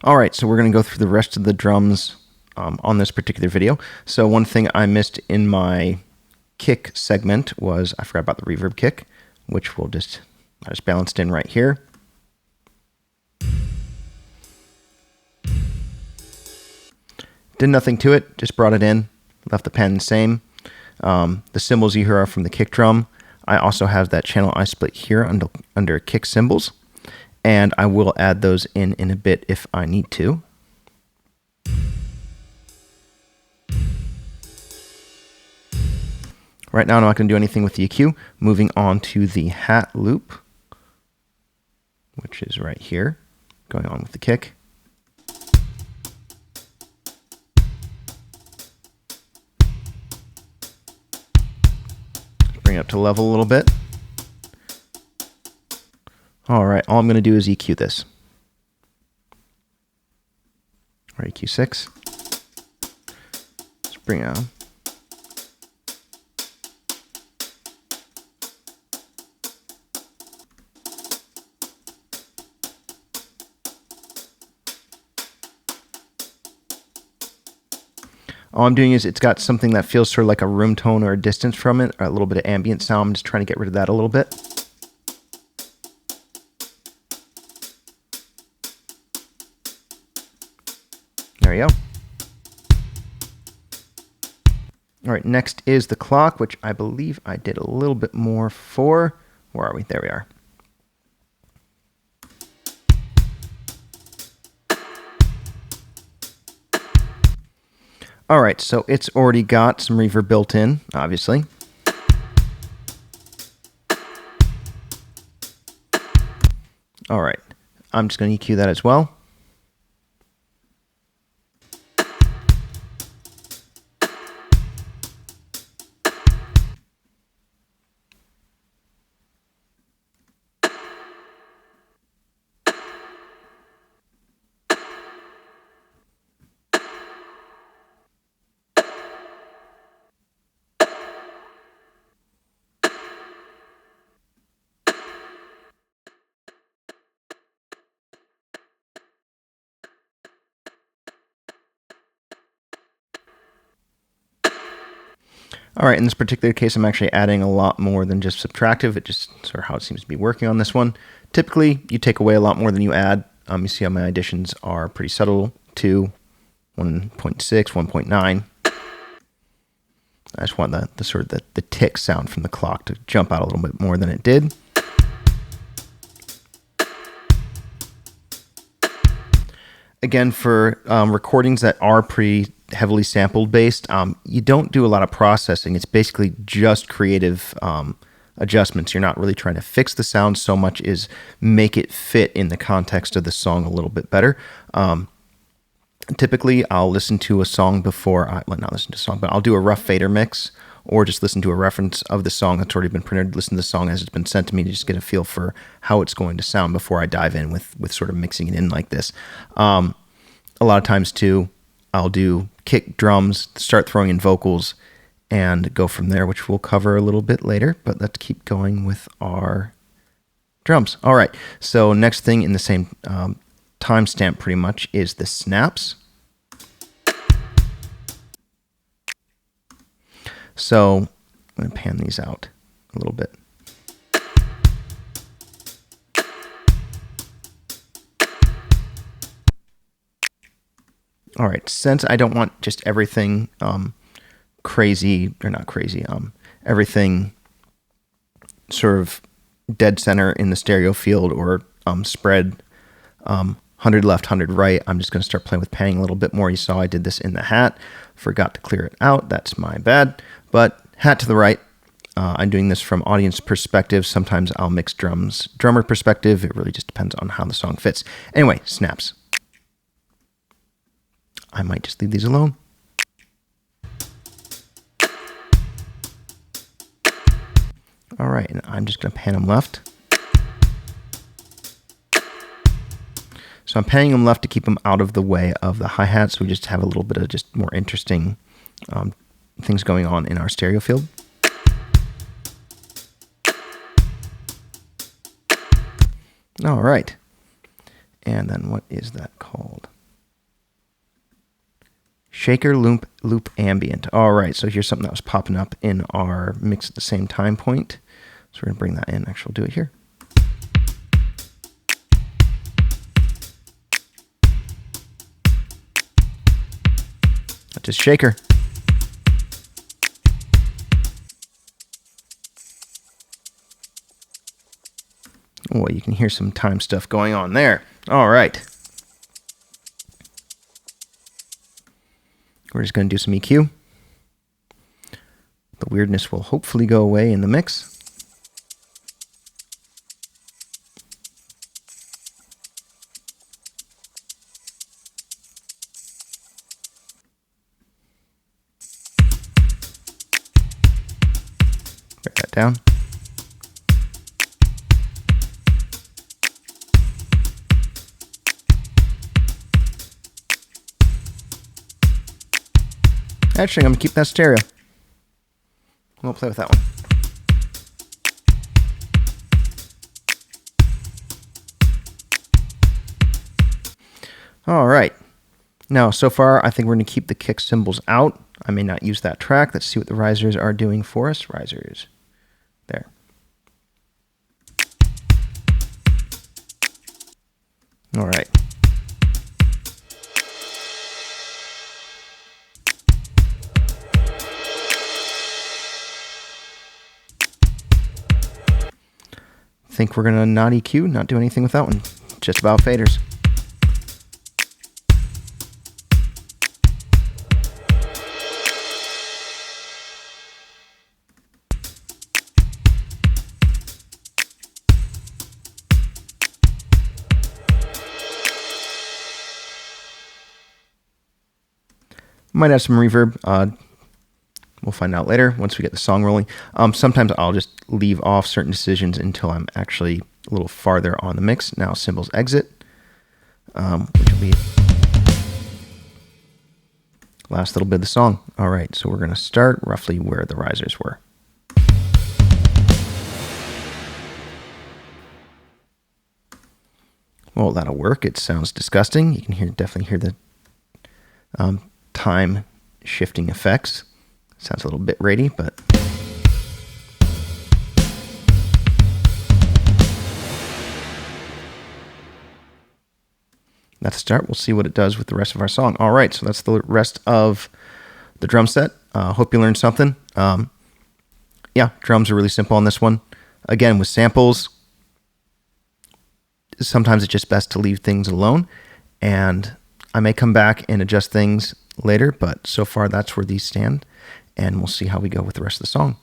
All right, so we're going to go through the rest of the drums on this particular video. So one thing I missed in my kick segment was I forgot about the reverb kick, which I just balanced in right here. Did nothing to it, just brought it in, left the pan the same. The cymbals you hear are from the kick drum. I also have that channel I split here under kick cymbals, and I will add those in a bit if I need to. Right now I'm not going to do anything with the EQ. Moving on to the hat loop, which is right here, going on with the kick. Bring it up to level a little bit. All right, all I'm going to do is EQ this. Or EQ6. Let's bring it on. All I'm doing is it's got something that feels sort of like a room tone or a distance from it, or a little bit of ambient sound. I'm just trying to get rid of that a little bit. There you go. All right, next is the clock, which I believe I did a little bit more for. Where are we? There we are. All right, so it's already got some reverb built in, obviously. All right, I'm just going to EQ that as well. All right, in this particular case, I'm actually adding a lot more than just subtractive. It just sort of how it seems to be working on this one. Typically, you take away a lot more than you add. You see how my additions are pretty subtle, 2, 1.6, 1.9. I just want the sort of the tick sound from the clock to jump out a little bit more than it did. Again, for recordings that are pretty heavily sampled based, you don't do a lot of processing. It's basically just creative adjustments. You're not really trying to fix the sound so much as make it fit in the context of the song a little bit better. Typically, I'll listen to a song before not listen to a song, but I'll do a rough fader mix, or just listen to a reference of the song that's already been printed, listen to the song as it's been sent to me to just get a feel for how it's going to sound before I dive in with sort of mixing it in like this. A lot of times, too, I'll do kick drums, start throwing in vocals, and go from there, which we'll cover a little bit later, but let's keep going with our drums. All right, so next thing in the same timestamp pretty much is the snaps. So I'm going to pan these out a little bit. All right, since I don't want just everything crazy, or not crazy, everything sort of dead center in the stereo field or spread 100 left, 100 right, I'm just going to start playing with panning a little bit more. You saw I did this in the hat. Forgot to clear it out. That's my bad. But hat to the right. I'm doing this from audience perspective. Sometimes I'll mix drummer perspective. It really just depends on how the song fits. Anyway, snaps. I might just leave these alone. All right, and I'm just going to pan them left. So I'm panning them left to keep them out of the way of the hi-hat, so we just have a little bit of just more interesting things going on in our stereo field. All right. And then what is that called? Shaker loop ambient. All right, so here's something that was popping up in our mix at the same time point. So we're gonna bring that in. Actually, we'll do it here. Just shaker. Oh, you can hear some time stuff going on there. All right. We're just going to do some EQ. The weirdness will hopefully go away in the mix. Break that down. Actually, I'm going to keep that stereo. We'll play with that one. All right. Now, so far, I think we're going to keep the kick cymbals out. I may not use that track. Let's see what the risers are doing for us. Risers. There. All right. Think we're going to not EQ, not do anything with that one. Just about faders. Might have some reverb. We'll find out later once we get the song rolling. Sometimes I'll just leave off certain decisions until I'm actually a little farther on the mix. Now cymbals exit, which will be last little bit of the song. All right, so we're going to start roughly where the risers were. Well, that'll work. It sounds disgusting. You can definitely hear the time shifting effects. Sounds a little bit ratey, but that's a start. We'll see what it does with the rest of our song. All right, so that's the rest of the drum set. Hope you learned something. Yeah, drums are really simple on this one. Again, with samples, sometimes it's just best to leave things alone, and I may come back and adjust things later, but so far that's where these stand, and we'll see how we go with the rest of the song.